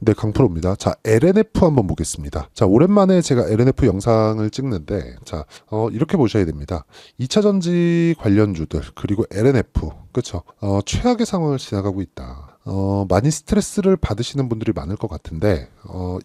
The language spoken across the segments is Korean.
네, 강프로입니다. 자, LNF 한번 보겠습니다. 자, 오랜만에 제가 LNF 영상을 찍는데, 자, 이렇게 보셔야 됩니다. 2차전지 관련주들, 그리고 LNF, 그쵸? 최악의 상황을 지나가고 있다. 많이 스트레스를 받으시는 분들이 많을 것 같은데,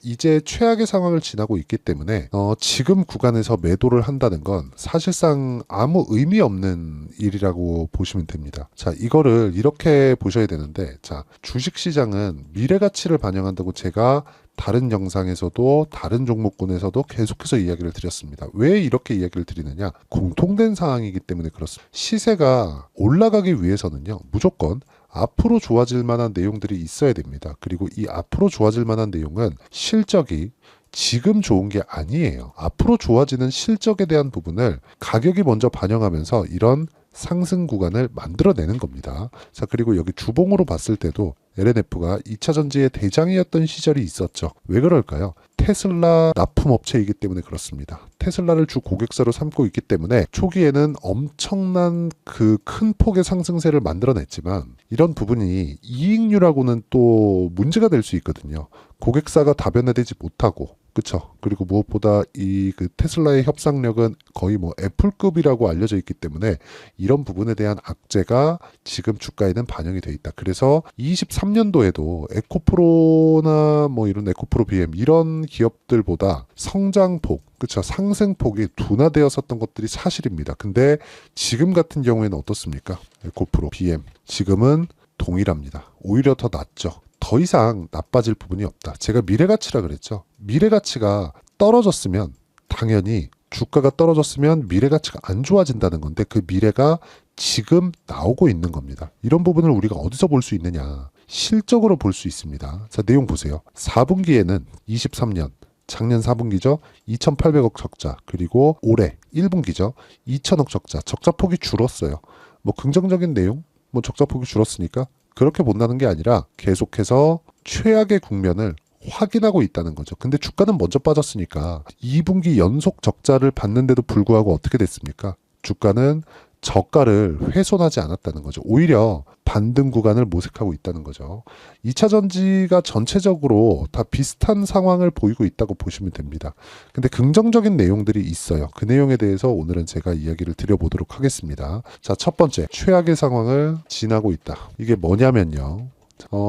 이제 최악의 상황을 지나고 있기 때문에, 지금 구간에서 매도를 한다는 건 사실상 아무 의미 없는 일이라고 보시면 됩니다. 자, 이거를 이렇게 보셔야 되는데, 자, 주식시장은 미래 가치를 반영한다고 제가 다른 영상에서도 다른 종목군에서도 계속해서 이야기를 드렸습니다. 왜 이렇게 이야기를 드리느냐? 공통된 사항이기 때문에 그렇습니다. 시세가 올라가기 위해서는요, 무조건 앞으로 좋아질 만한 내용들이 있어야 됩니다. 그리고 이 앞으로 좋아질 만한 내용은 실적이 지금 좋은 게 아니에요. 앞으로 좋아지는 실적에 대한 부분을 가격이 먼저 반영하면서 이런 상승 구간을 만들어내는 겁니다. 자, 그리고 여기 주봉으로 봤을 때도 LNF가 2차 전지의 대장이었던 시절이 있었죠. 왜 그럴까요? 테슬라 납품업체이기 때문에 그렇습니다. 테슬라를 주 고객사로 삼고 있기 때문에 초기에는 엄청난 그 큰 폭의 상승세를 만들어냈지만 이런 부분이 이익률하고는 또 문제가 될 수 있거든요. 고객사가 다변화되지 못하고, 그쵸? 그리고 무엇보다 이 그 테슬라의 협상력은 거의 뭐 애플급이라고 알려져 있기 때문에 이런 부분에 대한 악재가 지금 주가에는 반영이 돼 있다. 그래서 23년도에도 에코프로나 뭐 이런 에코프로 BM 이런 기업들보다 성장폭, 그쵸? 상승폭이 둔화되었었던 것들이 사실입니다. 근데 지금 같은 경우에는 어떻습니까? 에코프로 BM 지금은 동일합니다. 오히려 더 낫죠. 더 이상 나빠질 부분이 없다. 제가 미래가치라 그랬죠. 미래가치가 떨어졌으면 당연히 주가가 떨어졌으면 미래가치가 안 좋아진다는 건데 그 미래가 지금 나오고 있는 겁니다. 이런 부분을 우리가 어디서 볼 수 있느냐? 실적으로 볼 수 있습니다. 자, 내용 보세요. 4분기에는 23년 작년 4분기죠. 2,800억 적자. 그리고 올해 1분기죠. 2,000억 적자. 적자폭이 줄었어요. 뭐 긍정적인 내용? 뭐 적자폭이 줄었으니까 그렇게 본다는 게 아니라 계속해서 최악의 국면을 확인하고 있다는 거죠. 근데 주가는 먼저 빠졌으니까 2분기 연속 적자를 받는데도 불구하고 어떻게 됐습니까? 주가는 저가를 훼손하지 않았다는 거죠. 오히려 반등 구간을 모색하고 있다는 거죠. 2차 전지가 전체적으로 다 비슷한 상황을 보이고 있다고 보시면 됩니다. 근데 긍정적인 내용들이 있어요. 그 내용에 대해서 오늘은 제가 이야기를 드려보도록 하겠습니다. 자, 첫 번째, 최악의 상황을 지나고 있다. 이게 뭐냐면요.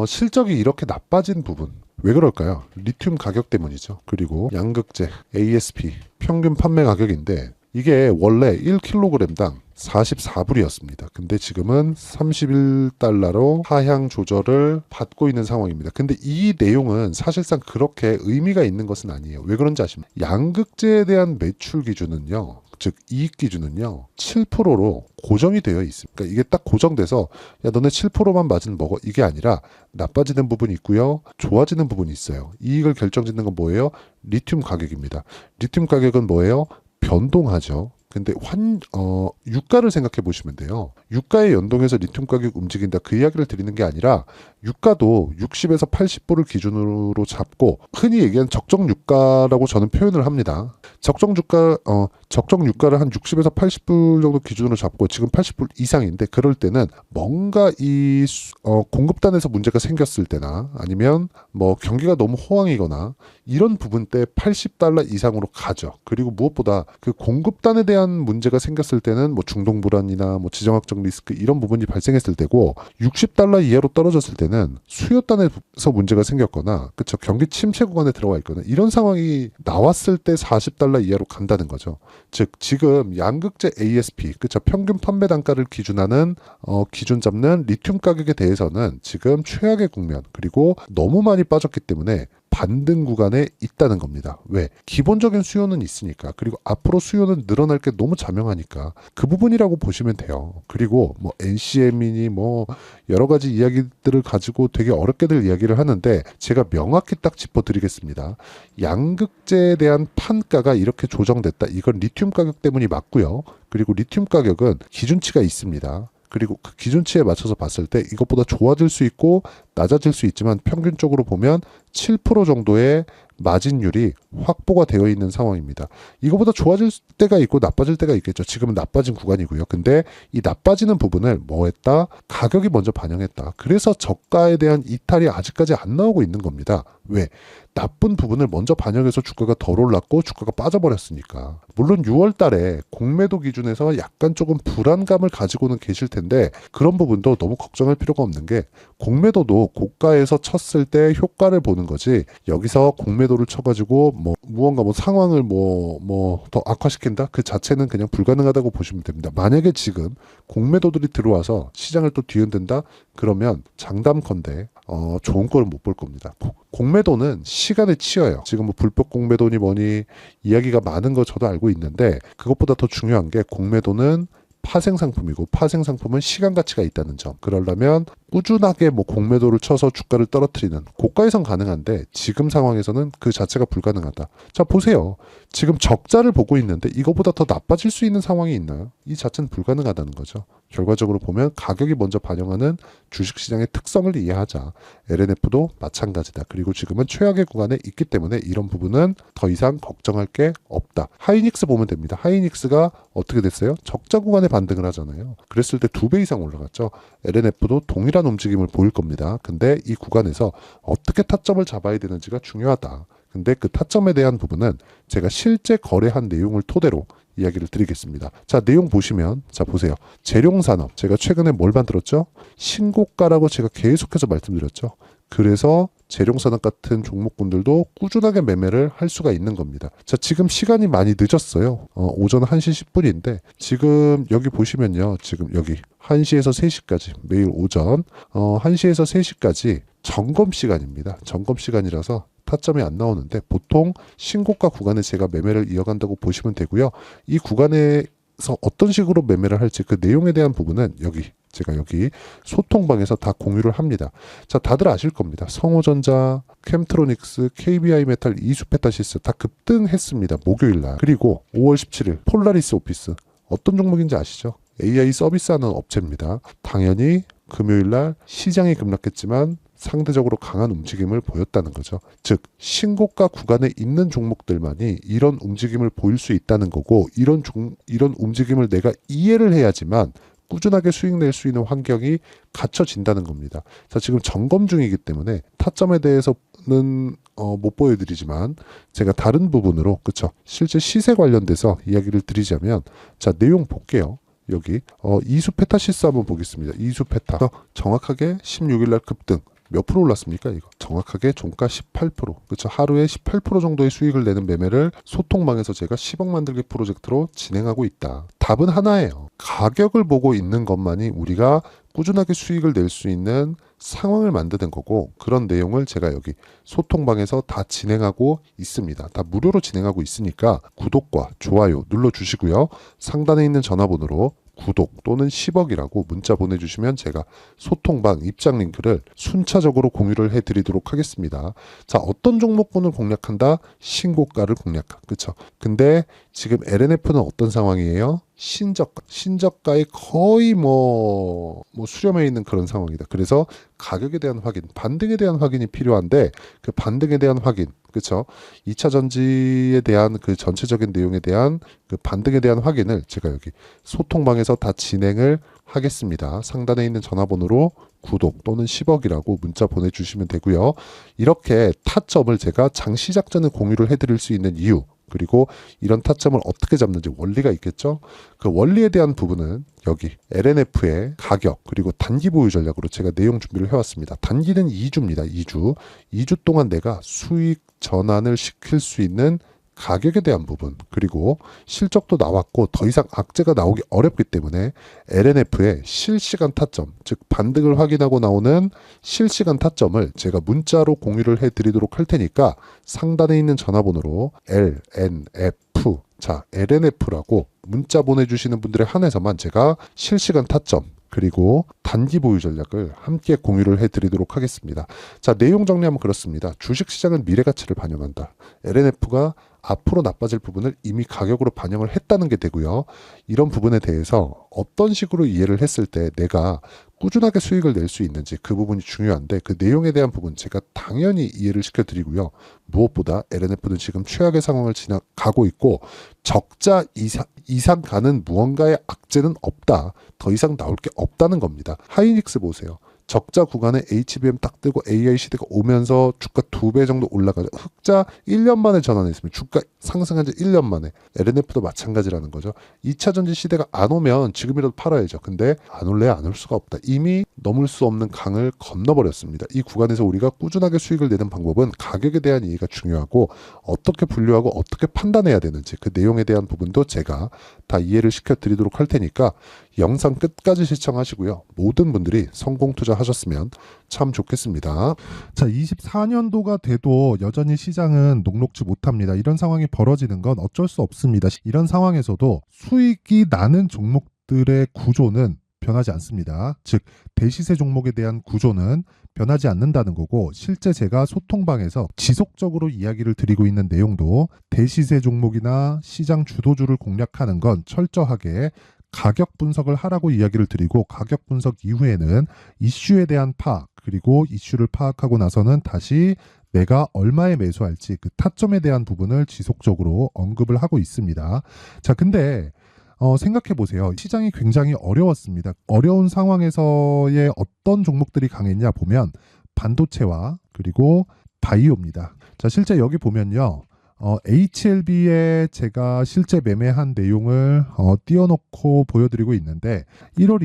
실적이 이렇게 나빠진 부분. 왜 그럴까요? 리튬 가격 때문이죠. 그리고 양극재, ASP, 평균 판매 가격인데 이게 원래 1kg당 44불이었습니다. 근데 지금은 31달러로 하향 조절을 받고 있는 상황입니다. 근데 이 내용은 사실상 그렇게 의미가 있는 것은 아니에요. 왜 그런지 아십니까? 양극재에 대한 매출 기준은요, 즉 이익 기준은요 7%로 고정이 되어 있습니다. 그러니까 이게 딱 고정돼서 야 너네 7%만 맞으면 먹어, 이게 아니라 나빠지는 부분이 있고요, 좋아지는 부분이 있어요. 이익을 결정짓는 건 뭐예요? 리튬 가격입니다. 리튬 가격은 뭐예요? 변동하죠. 근데 유가를 생각해 보시면 돼요. 유가에 연동해서 리튬 가격 움직인다, 그 이야기를 드리는 게 아니라 유가도 60에서 80불을 기준으로 잡고 흔히 얘기하는 적정 유가라고 저는 표현을 합니다. 적정 유가를 한 60에서 80불 정도 기준으로 잡고 지금 80불 이상인데 그럴 때는 뭔가 이 공급단에서 문제가 생겼을 때나 아니면 뭐 경기가 너무 호황이거나 이런 부분 때 80달러 이상으로 가죠. 그리고 무엇보다 그 공급단에 대한 문제가 생겼을 때는 뭐 중동 불안이나 뭐 지정학적 리스크 이런 부분이 발생했을 때고 60달러 이하로 떨어졌을 때는 수요단에서 문제가 생겼거나 그쵸, 경기 침체 구간에 들어와 있거나 이런 상황이 나왔을 때 40달러 이하로 간다는 거죠. 즉 지금 양극재 ASP, 그쵸, 평균 판매 단가를 기준 잡는 리튬 가격에 대해서는 지금 최악의 국면, 그리고 너무 많이 빠졌기 때문에 반등 구간에 있다는 겁니다. 왜? 기본적인 수요는 있으니까. 그리고 앞으로 수요는 늘어날 게 너무 자명하니까 그 부분이라고 보시면 돼요. 그리고 뭐 NCM이니 뭐 여러 가지 이야기들을 가지고 되게 어렵게들 이야기를 하는데 제가 명확히 딱 짚어드리겠습니다. 양극재에 대한 판가가 이렇게 조정됐다. 이건 리튬 가격 때문이 맞고요. 그리고 리튬 가격은 기준치가 있습니다. 그리고 그 기준치에 맞춰서 봤을 때 이것보다 좋아질 수 있고 낮아질 수 있지만 평균적으로 보면 7% 정도의 마진율이 확보가 되어 있는 상황입니다. 이거보다 좋아질 때가 있고 나빠질 때가 있겠죠. 지금은 나빠진 구간이고요. 근데 이 나빠지는 부분을 뭐 했다? 가격이 먼저 반영했다. 그래서 저가에 대한 이탈이 아직까지 안 나오고 있는 겁니다. 왜? 나쁜 부분을 먼저 반영해서 주가가 덜 올랐고 주가가 빠져버렸으니까. 물론 6월 달에 공매도 기준에서 약간 조금 불안감을 가지고는 계실 텐데 그런 부분도 너무 걱정할 필요가 없는 게 공매도도 고가에서 쳤을 때 효과를 보는 거지 여기서 공매도를 쳐가지고 뭐 무언가 뭐 상황을 뭐 더 악화시킨다? 그 자체는 그냥 불가능하다고 보시면 됩니다. 만약에 지금 공매도들이 들어와서 시장을 또 뒤흔든다? 그러면 장담컨대 좋은 거는 못 볼 겁니다. 공매도는 시간에 치여요. 지금 뭐 불법 공매도니 뭐니 이야기가 많은 거 저도 알고 있는데 그것보다 더 중요한 게 공매도는 파생 상품이고 파생 상품은 시간 가치가 있다는 점. 그러려면 꾸준하게 뭐 공매도를 쳐서 주가를 떨어뜨리는 고가에선 가능한데 지금 상황에서는 그 자체가 불가능하다. 자 보세요. 지금 적자를 보고 있는데 이거보다 더 나빠질 수 있는 상황이 있나요? 이 자체는 불가능하다는 거죠. 결과적으로 보면 가격이 먼저 반영하는 주식시장의 특성을 이해하자. LNF도 마찬가지다. 그리고 지금은 최악의 구간에 있기 때문에 이런 부분은 더 이상 걱정할 게 없다. 하이닉스 보면 됩니다. 하이닉스가 어떻게 됐어요? 적자 구간에 반등을 하잖아요. 그랬을 때 2배 이상 올라갔죠. LNF도 동일한 움직임을 보일 겁니다. 근데 이 구간에서 어떻게 타점을 잡아야 되는지가 중요하다. 근데 그 타점에 대한 부분은 제가 실제 거래한 내용을 토대로 이야기를 드리겠습니다. 자, 내용 보시면 자 보세요. 재룡산업 제가 최근에 뭘 만들었죠? 신고가라고 제가 계속해서 말씀드렸죠. 그래서 재룡산업 같은 종목군들도 꾸준하게 매매를 할 수가 있는 겁니다. 자, 지금 시간이 많이 늦었어요. 오전 1시 10분인데 지금 여기 보시면요. 지금 여기 1시에서 3시까지 매일 오전 1시에서 3시까지 점검 시간입니다. 점검 시간이라서 타점이 안 나오는데 보통 신고가 구간에 제가 매매를 이어간다고 보시면 되고요. 이 구간에서 어떤 식으로 매매를 할지 그 내용에 대한 부분은 제가 여기 소통방에서 다 공유를 합니다. 자, 다들 아실 겁니다. 성호전자, 캠트로닉스, KBI메탈, 이수페타시스 다 급등했습니다. 목요일날. 그리고 5월 17일 폴라리스 오피스 어떤 종목인지 아시죠? AI 서비스하는 업체입니다. 당연히 금요일날 시장이 급락했지만 상대적으로 강한 움직임을 보였다는 거죠. 즉 신고가 구간에 있는 종목들만이 이런 움직임을 보일 수 있다는 거고 이런 움직임을 내가 이해를 해야지만 꾸준하게 수익 낼 수 있는 환경이 갖춰진다는 겁니다. 자, 지금 점검 중이기 때문에 타점에 대해서는 못 보여드리지만 제가 다른 부분으로 그쵸 실제 시세 관련돼서 이야기를 드리자면 자 내용 볼게요. 여기 이수페타시스 한번 보겠습니다. 이수페타 정확하게 16일날 급등 몇 프로 올랐습니까? 이거 정확하게 종가 18%. 그렇죠. 하루에 18% 정도의 수익을 내는 매매를 소통방에서 제가 10억 만들기 프로젝트로 진행하고 있다. 답은 하나예요. 가격을 보고 있는 것만이 우리가 꾸준하게 수익을 낼 수 있는 상황을 만드는 거고 그런 내용을 제가 여기 소통방에서 다 진행하고 있습니다. 다 무료로 진행하고 있으니까 구독과 좋아요 눌러주시고요. 상단에 있는 전화번호로 구독 또는 10억이라고 문자 보내주시면 제가 소통방 입장 링크를 순차적으로 공유를 해드리도록 하겠습니다. 자, 어떤 종목군을 공략한다? 신고가를 공략한다. 그쵸? 근데 지금 LNF는 어떤 상황이에요? 신저가에 거의 수렴해 있는 그런 상황이다. 그래서 가격에 대한 확인, 반등에 대한 확인이 필요한데 그 반등에 대한 확인, 그렇죠? 2차 전지에 대한 그 전체적인 내용에 대한 그 반등에 대한 확인을 제가 여기 소통방에서 다 진행을 하겠습니다. 상단에 있는 전화번호로 구독 또는 10억이라고 문자 보내주시면 되고요. 이렇게 타점을 제가 장시작 전에 공유를 해드릴 수 있는 이유 그리고 이런 타점을 어떻게 잡는지 원리가 있겠죠. 그 원리에 대한 부분은 여기 LNF의 가격 그리고 단기 보유 전략으로 제가 내용 준비를 해왔습니다. 단기는 2주입니다. 2주 동안 내가 수익 전환을 시킬 수 있는 가격에 대한 부분 그리고 실적도 나왔고 더 이상 악재가 나오기 어렵기 때문에 LNF의 실시간 타점 즉 반등을 확인하고 나오는 실시간 타점을 제가 문자로 공유를 해드리도록 할 테니까 상단에 있는 전화번호로 LNF라고 문자 보내주시는 분들에 한해서만 제가 실시간 타점 그리고 단기 보유 전략을 함께 공유를 해드리도록 하겠습니다. 자, 내용 정리하면 그렇습니다. 주식시장은 미래 가치를 반영한다. LNF가 앞으로 나빠질 부분을 이미 가격으로 반영을 했다는 게 되고요. 이런 부분에 대해서 어떤 식으로 이해를 했을 때 내가 꾸준하게 수익을 낼 수 있는지 그 부분이 중요한데 그 내용에 대한 부분 제가 당연히 이해를 시켜드리고요. 무엇보다 LNF는 지금 최악의 상황을 지나가고 있고 적자 이상 가는 무언가의 악재는 없다. 더 이상 나올 게 없다는 겁니다. 하이닉스 보세요. 적자 구간에 HBM 딱 뜨고 AI 시대가 오면서 주가 2배 정도 올라가죠. 흑자 1년 만에 전환했습니다. 주가 상승한 지 1년 만에. LNF도 마찬가지라는 거죠. 2차 전지 시대가 안 오면 지금이라도 팔아야죠. 근데 안 올래 안 올 수가 없다. 이미 넘을 수 없는 강을 건너버렸습니다. 이 구간에서 우리가 꾸준하게 수익을 내는 방법은 가격에 대한 이해가 중요하고 어떻게 분류하고 어떻게 판단해야 되는지 그 내용에 대한 부분도 제가 다 이해를 시켜드리도록 할 테니까 영상 끝까지 시청하시고요. 모든 분들이 성공 투자하셨으면 참 좋겠습니다. 자, 24년도가 돼도 여전히 시장은 녹록지 못합니다. 이런 상황이 벌어지는 건 어쩔 수 없습니다. 이런 상황에서도 수익이 나는 종목들의 구조는 변하지 않습니다. 즉, 대시세 종목에 대한 구조는 변하지 않는다는 거고 실제 제가 소통방에서 지속적으로 이야기를 드리고 있는 내용도 대시세 종목이나 시장 주도주를 공략하는 건 철저하게 가격 분석을 하라고 이야기를 드리고 가격 분석 이후에는 이슈에 대한 파악 그리고 이슈를 파악하고 나서는 다시 내가 얼마에 매수할지 그 타점에 대한 부분을 지속적으로 언급을 하고 있습니다. 자, 근데 생각해 보세요. 시장이 굉장히 어려웠습니다. 어려운 상황에서의 어떤 종목들이 강했냐 보면 반도체와 그리고 바이오입니다. 자, 실제 여기 보면요. HLB에 제가 실제 매매한 내용을 띄워놓고 보여드리고 있는데 1월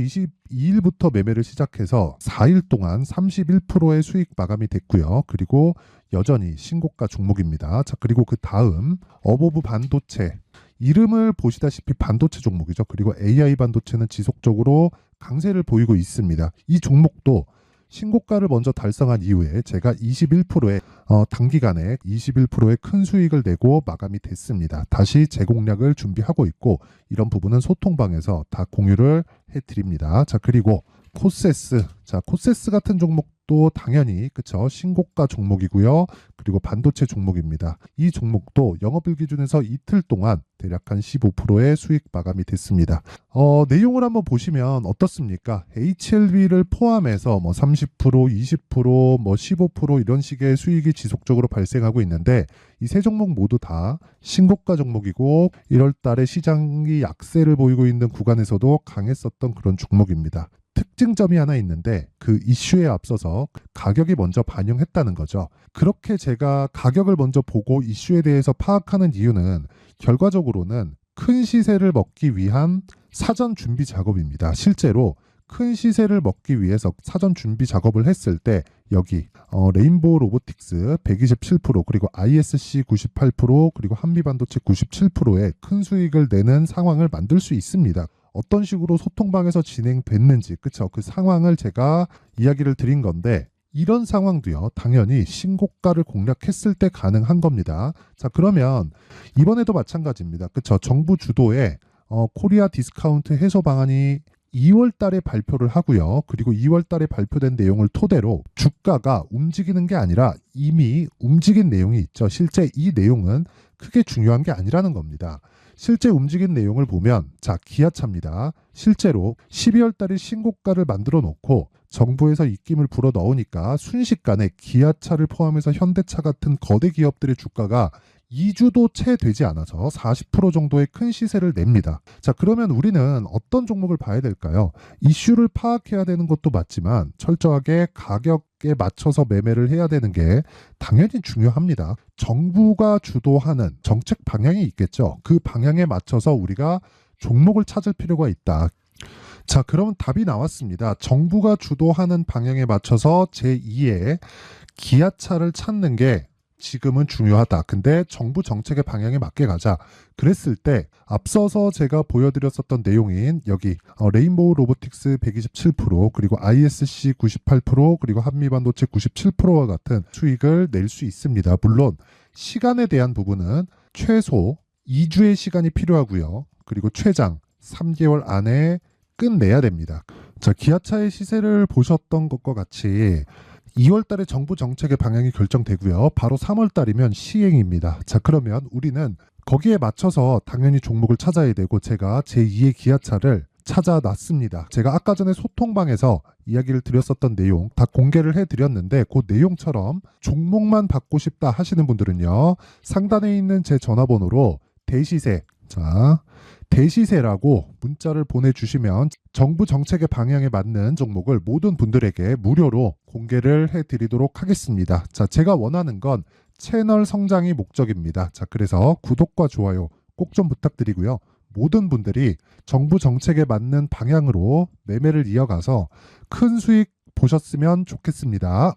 22일부터 매매를 시작해서 4일 동안 31%의 수익 마감이 됐고요. 그리고 여전히 신고가 종목입니다. 자, 그리고 그 다음 어보브 반도체 이름을 보시다시피 반도체 종목이죠. 그리고 AI 반도체는 지속적으로 강세를 보이고 있습니다. 이 종목도 신고가를 먼저 달성한 이후에 제가 21%의 단기간에 21%의 큰 수익을 내고 마감이 됐습니다. 다시 재공략을 준비하고 있고 이런 부분은 소통방에서 다 공유를 해드립니다. 자, 그리고 코세스. 자, 코세스 같은 종목도 당연히 그쵸 신고가 종목이고요. 그리고 반도체 종목입니다. 이 종목도 영업일 기준에서 이틀 동안 대략 한 15%의 수익 마감이 됐습니다. 내용을 한번 보시면 어떻습니까? HLB를 포함해서 뭐 30%, 20%, 뭐 15% 이런 식의 수익이 지속적으로 발생하고 있는데 이 세 종목 모두 다 신고가 종목이고 1월 달에 시장이 약세를 보이고 있는 구간에서도 강했었던 그런 종목입니다. 특징점이 하나 있는데 그 이슈에 앞서서 가격이 먼저 반영했다는 거죠. 그렇게 제가 가격을 먼저 보고 이슈에 대해서 파악하는 이유는 결과적으로는 큰 시세를 먹기 위한 사전 준비 작업입니다. 실제로 큰 시세를 먹기 위해서 사전 준비 작업을 했을 때 여기 레인보우 로보틱스 127% 그리고 ISC 98% 그리고 한미반도체 97%의 큰 수익을 내는 상황을 만들 수 있습니다. 어떤 식으로 소통방에서 진행됐는지 그쵸 그 상황을 제가 이야기를 드린 건데 이런 상황도요 당연히 신고가를 공략했을 때 가능한 겁니다. 자, 그러면 이번에도 마찬가지입니다. 그쵸 정부 주도의 코리아 디스카운트 해소 방안이 2월 달에 발표를 하고요. 그리고 2월 달에 발표된 내용을 토대로 주가가 움직이는 게 아니라 이미 움직인 내용이 있죠. 실제 이 내용은 크게 중요한 게 아니라는 겁니다. 실제 움직인 내용을 보면 자 기아차입니다. 실제로 12월 달에 신고가를 만들어 놓고 정부에서 입김을 불어 넣으니까 순식간에 기아차를 포함해서 현대차 같은 거대 기업들의 주가가 2주도 채 되지 않아서 40% 정도의 큰 시세를 냅니다. 자, 그러면 우리는 어떤 종목을 봐야 될까요? 이슈를 파악해야 되는 것도 맞지만 철저하게 가격에 맞춰서 매매를 해야 되는 게 당연히 중요합니다. 정부가 주도하는 정책 방향이 있겠죠. 그 방향에 맞춰서 우리가 종목을 찾을 필요가 있다. 자, 그러면 답이 나왔습니다. 정부가 주도하는 방향에 맞춰서 제2의 기아차를 찾는 게 지금은 중요하다. 근데 정부 정책의 방향에 맞게 가자. 그랬을 때 앞서서 제가 보여드렸었던 내용인 여기 레인보우 로보틱스 127% 그리고 ISC 98% 그리고 한미반도체 97%와 같은 수익을 낼 수 있습니다. 물론 시간에 대한 부분은 최소 2주의 시간이 필요하고요. 그리고 최장 3개월 안에 끝내야 됩니다. 자, 기아차의 시세를 보셨던 것과 같이 2월 달에 정부 정책의 방향이 결정되고요. 바로 3월 달이면 시행입니다. 자, 그러면 우리는 거기에 맞춰서 당연히 종목을 찾아야 되고 제가 제2의 기아차를 찾아놨습니다. 제가 아까 전에 소통방에서 이야기를 드렸었던 내용 다 공개를 해드렸는데 그 내용처럼 종목만 받고 싶다 하시는 분들은요. 상단에 있는 제 전화번호로 대시세, 자, 대시세라고 문자를 보내주시면 정부 정책의 방향에 맞는 종목을 모든 분들에게 무료로 공개를 해드리도록 하겠습니다. 자, 제가 원하는 건 채널 성장이 목적입니다. 자, 그래서 구독과 좋아요 꼭 좀 부탁드리고요. 모든 분들이 정부 정책에 맞는 방향으로 매매를 이어가서 큰 수익 보셨으면 좋겠습니다.